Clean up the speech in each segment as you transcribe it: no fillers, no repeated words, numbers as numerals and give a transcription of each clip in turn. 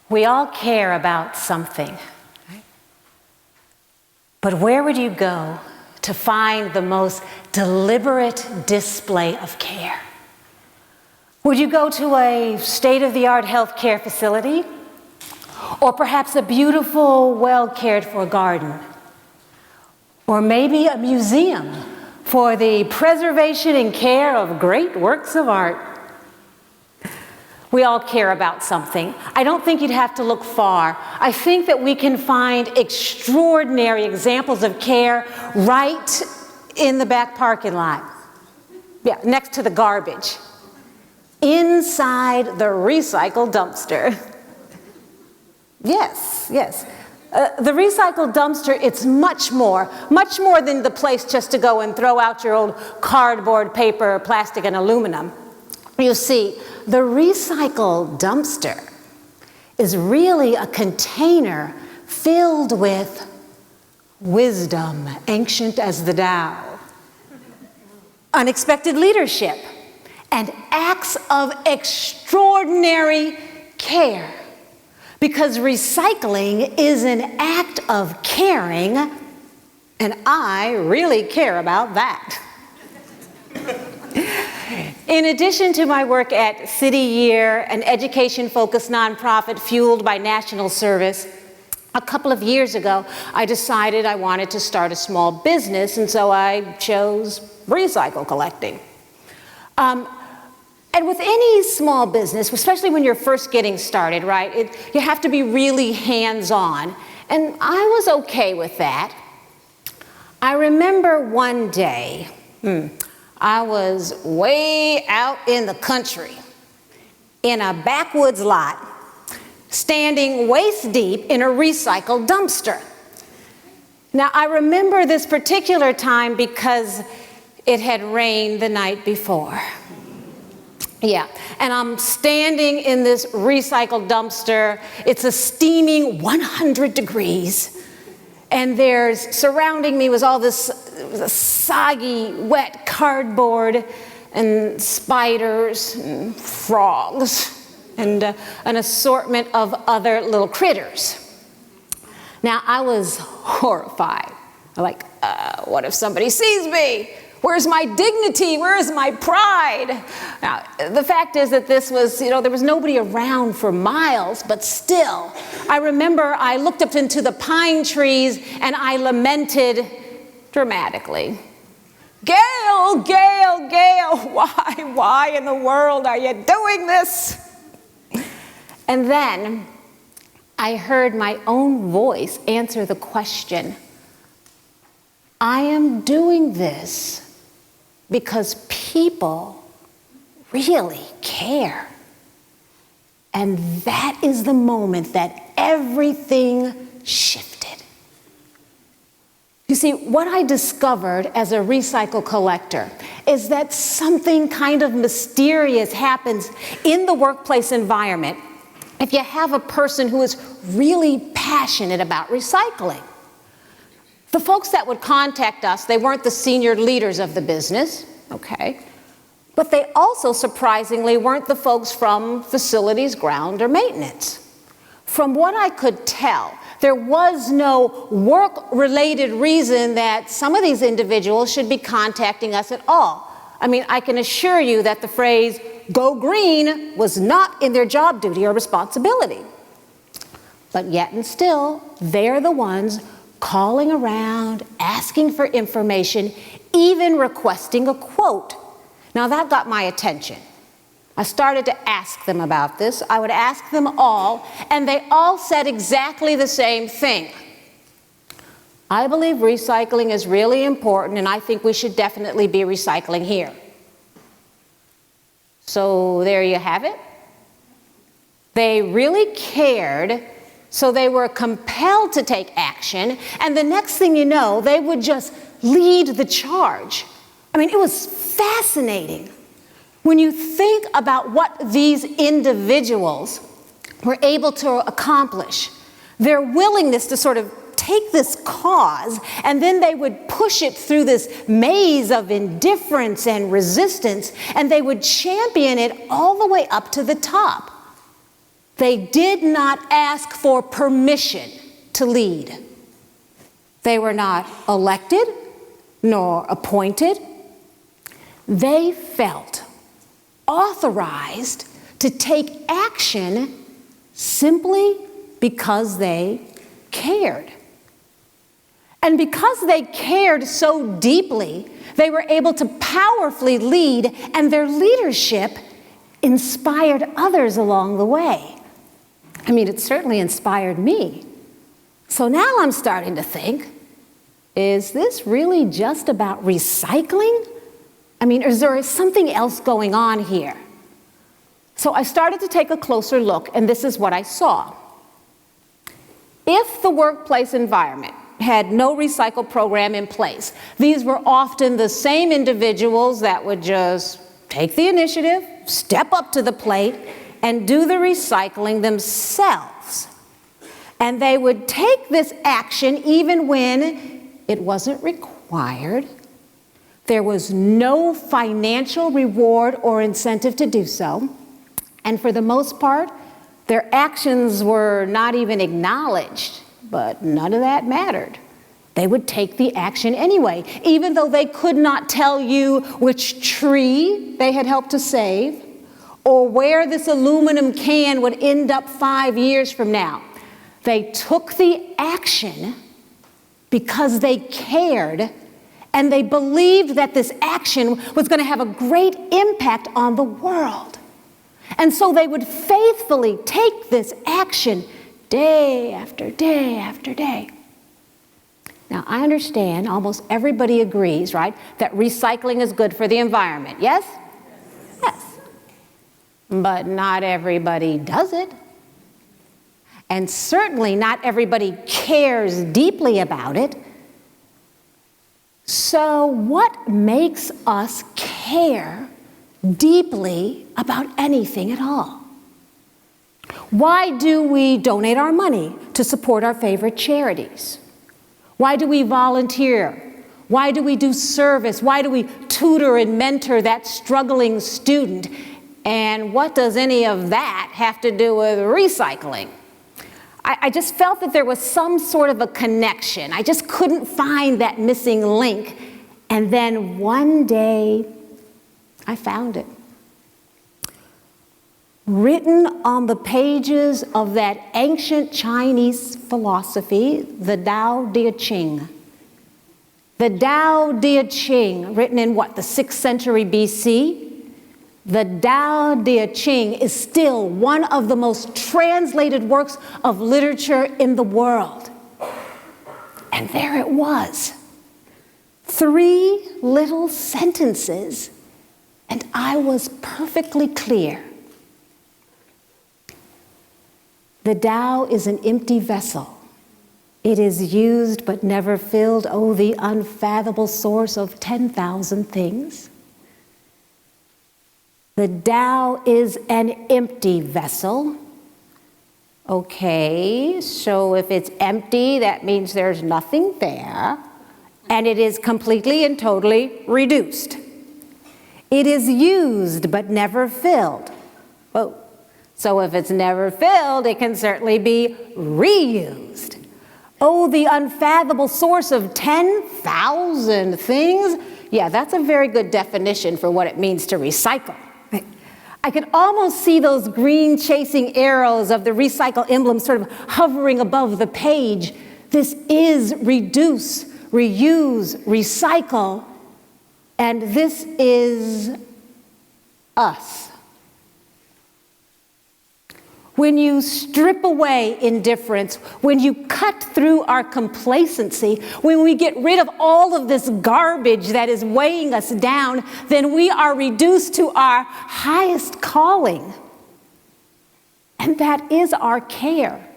We all care about something, right? But where would you go to find the most deliberate display of care? Would you go to a state-of-the-art healthcare facility? Or perhaps a beautiful, well-cared-for garden? Or maybe a museum for the preservation and care of great works of art? We all care about something. I don't think you'd have to look far. I think that we can find extraordinary examples of care right in the back parking lot. Yeah, next to the garbage. Inside the recycle dumpster. Yes. The recycle dumpster, it's much more than the place just to go and throw out your old cardboard, paper, plastic, and aluminum. You see, the recycle dumpster is really a container filled with wisdom, ancient as the Tao, unexpected leadership, and acts of extraordinary care. Because recycling is an act of caring, and I really care about that. In addition to my work at City Year, an education-focused nonprofit fueled by national service, a couple of years ago, I decided I wanted to start a small business, and so I chose recycle collecting. And with any small business, especially when you're first getting started, right, you have to be really hands-on. And I was okay with that. I remember one day, I was way out in the country, in a backwoods lot, standing waist deep in a recycled dumpster. Now, I remember this particular time because it had rained the night before. Yeah, and I'm standing in this recycled dumpster. It's a steaming 100 degrees. And surrounding me was all this soggy, wet cardboard and spiders and frogs and an assortment of other little critters. Now, I was horrified. I'm like, what if somebody sees me? Where's my dignity? Where is my pride? Now, the fact is that this was, there was nobody around for miles, but still, I remember I looked up into the pine trees and I lamented dramatically. Gail, Gail, Gail, why in the world are you doing this? And then I heard my own voice answer the question. I am doing this because people really care. And that is the moment that everything shifted. You see, what I discovered as a recycle collector is that something kind of mysterious happens in the workplace environment if you have a person who is really passionate about recycling. The folks that would contact us, they weren't the senior leaders of the business, okay? But they also, surprisingly, weren't the folks from facilities, ground, or maintenance. From what I could tell, there was no work-related reason that some of these individuals should be contacting us at all. I mean, I can assure you that the phrase, "go green," was not in their job duty or responsibility. But yet and still, they're the ones calling around, asking for information, even requesting a quote. Now that got my attention. I started to ask them about this. I would ask them all, and they all said exactly the same thing. I believe recycling is really important, and I think we should definitely be recycling here. So there you have it. They really cared, so they were compelled to take action, and the next thing you know, they would just lead the charge. I mean, it was fascinating. When you think about what these individuals were able to accomplish, their willingness to sort of take this cause, and then they would push it through this maze of indifference and resistance, and they would champion it all the way up to the top. They did not ask for permission to lead. They were not elected nor appointed. They felt authorized to take action simply because they cared. And because they cared so deeply, they were able to powerfully lead, and their leadership inspired others along the way. I mean, it certainly inspired me. So now I'm starting to think, is this really just about recycling? I mean, is there something else going on here? So I started to take a closer look, and this is what I saw. If the workplace environment had no recycle program in place, these were often the same individuals that would just take the initiative, step up to the plate, and do the recycling themselves. And they would take this action even when it wasn't required. There was no financial reward or incentive to do so. And for the most part, their actions were not even acknowledged, but none of that mattered. They would take the action anyway, even though they could not tell you which tree they had helped to save, or where this aluminum can would end up 5 years from now. They took the action because they cared, and they believed that this action was going to have a great impact on the world. And so they would faithfully take this action day after day after day. Now, I understand almost everybody agrees, right, that recycling is good for the environment, yes? Yes. But not everybody does it. And certainly not everybody cares deeply about it. So what makes us care deeply about anything at all? Why do we donate our money to support our favorite charities? Why do we volunteer? Why do we do service? Why do we tutor and mentor that struggling student? And what does any of that have to do with recycling? I just felt that there was some sort of a connection. I just couldn't find that missing link. And then one day, I found it. Written on the pages of that ancient Chinese philosophy, the Tao Te Ching. The Tao Te Ching, written in what, the 6th century BC? The Tao Te Ching is still one of the most translated works of literature in the world. And there it was. 3 little sentences, and I was perfectly clear. The Tao is an empty vessel. It is used but never filled. Oh, the unfathomable source of 10,000 things. The Tao is an empty vessel. Okay, so if it's empty, that means there's nothing there, and it is completely and totally reduced. It is used but never filled. Oh, so if it's never filled, it can certainly be reused. Oh, the unfathomable source of 10,000 things. Yeah, that's a very good definition for what it means to recycle. I could almost see those green chasing arrows of the recycle emblem sort of hovering above the page. This is reduce, reuse, recycle, and this is us. When you strip away indifference, when you cut through our complacency, when we get rid of all of this garbage that is weighing us down, then we are reduced to our highest calling. And that is our care.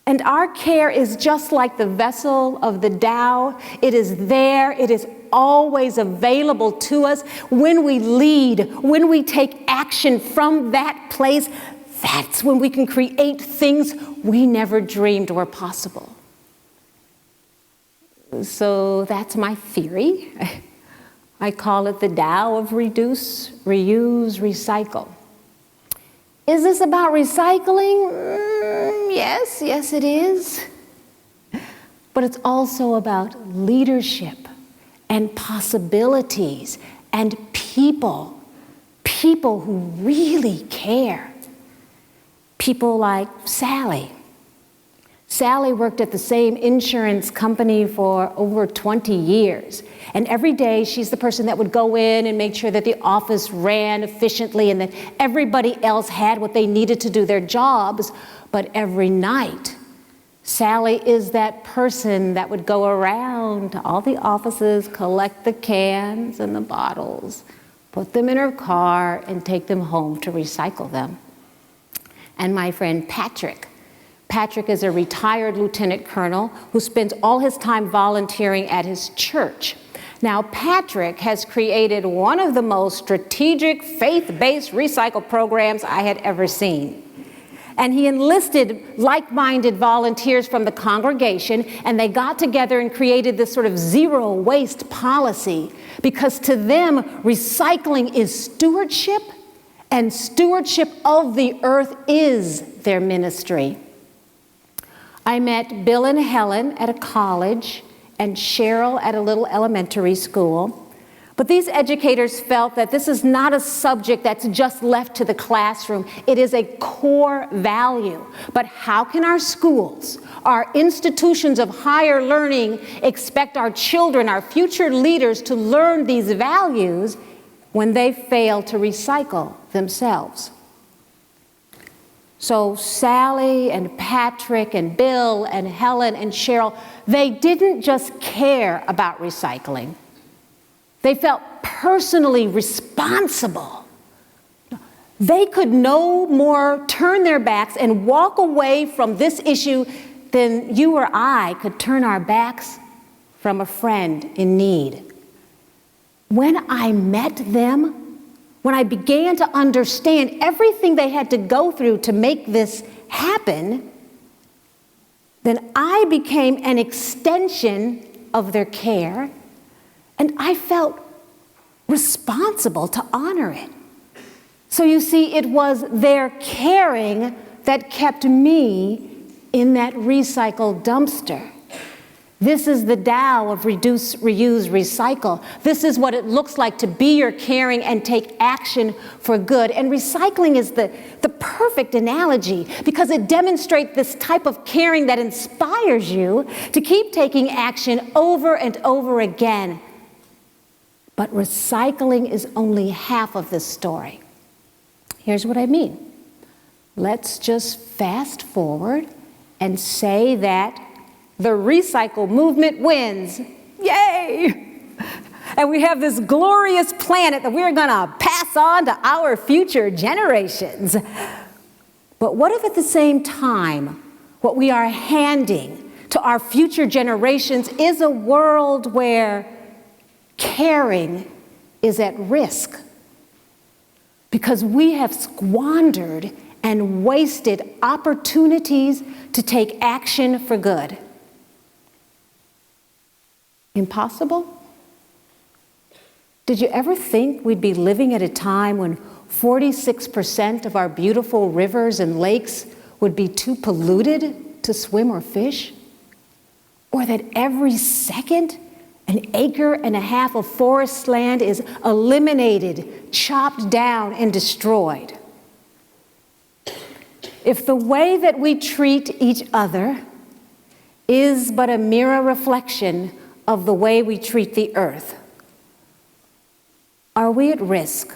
And our care is just like the vessel of the Tao. It is there. It is always available to us. When we lead, when we take action from that place, that's when we can create things we never dreamed were possible. So that's my theory. I call it the Tao of reduce, reuse, recycle. Is this about recycling? Yes, it is. But it's also about leadership and possibilities and people who really care. People like Sally. Sally worked at the same insurance company for over 20 years. And every day she's the person that would go in and make sure that the office ran efficiently and that everybody else had what they needed to do their jobs. But every night, Sally is that person that would go around to all the offices, collect the cans and the bottles, put them in her car, and take them home to recycle them. And my friend Patrick is a retired lieutenant colonel who spends all his time volunteering at his church. Now, Patrick has created one of the most strategic faith-based recycle programs I had ever seen. And he enlisted like-minded volunteers from the congregation, and they got together and created this sort of zero waste policy, because to them, recycling is stewardship, and stewardship of the earth is their ministry. I met Bill and Helen at a college and Cheryl at a little elementary school. But these educators felt that this is not a subject that's just left to the classroom. It is a core value. But how can our schools, our institutions of higher learning, expect our children, our future leaders, to learn these values when they fail to recycle themselves? So Sally and Patrick and Bill and Helen and Cheryl, they didn't just care about recycling. They felt personally responsible. They could no more turn their backs and walk away from this issue than you or I could turn our backs from a friend in need. When I met them, when I began to understand everything they had to go through to make this happen, then I became an extension of their care, and I felt responsible to honor it. So you see, it was their caring that kept me in that recycle dumpster. This is the Tao of reduce, reuse, recycle. This is what it looks like to be your caring and take action for good. And recycling is the perfect analogy, because it demonstrates this type of caring that inspires you to keep taking action over and over again. But recycling is only half of this story. Here's what I mean. Let's just fast forward and say that the recycle movement wins. Yay! And we have this glorious planet that we're going to pass on to our future generations. But what if at the same time, what we are handing to our future generations is a world where caring is at risk? Because we have squandered and wasted opportunities to take action for good. Impossible? Did you ever think we'd be living at a time when 46% of our beautiful rivers and lakes would be too polluted to swim or fish? Or that every second, an acre and a half of forest land is eliminated, chopped down, and destroyed? If the way that we treat each other is but a mirror reflection of the way we treat the earth, are we at risk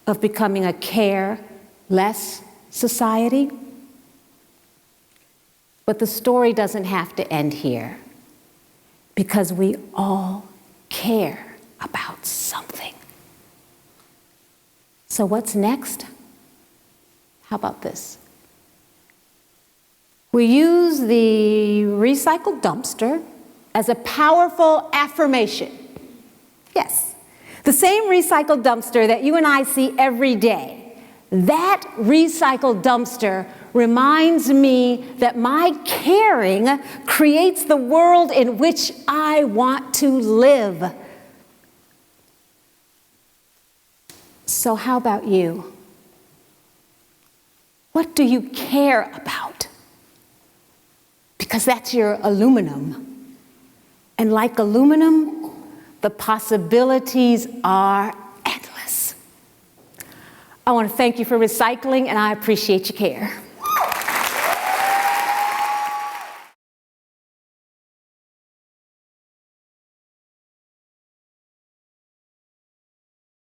of becoming a care-less society? But the story doesn't have to end here, because we all care about something. So what's next? How about this? We use the recycled dumpster as a powerful affirmation. Yes, the same recycled dumpster that you and I see every day. That recycled dumpster reminds me that my caring creates the world in which I want to live. So how about you? What do you care about? Because that's your aluminum. And like aluminum, the possibilities are endless. I want to thank you for recycling, and I appreciate your care.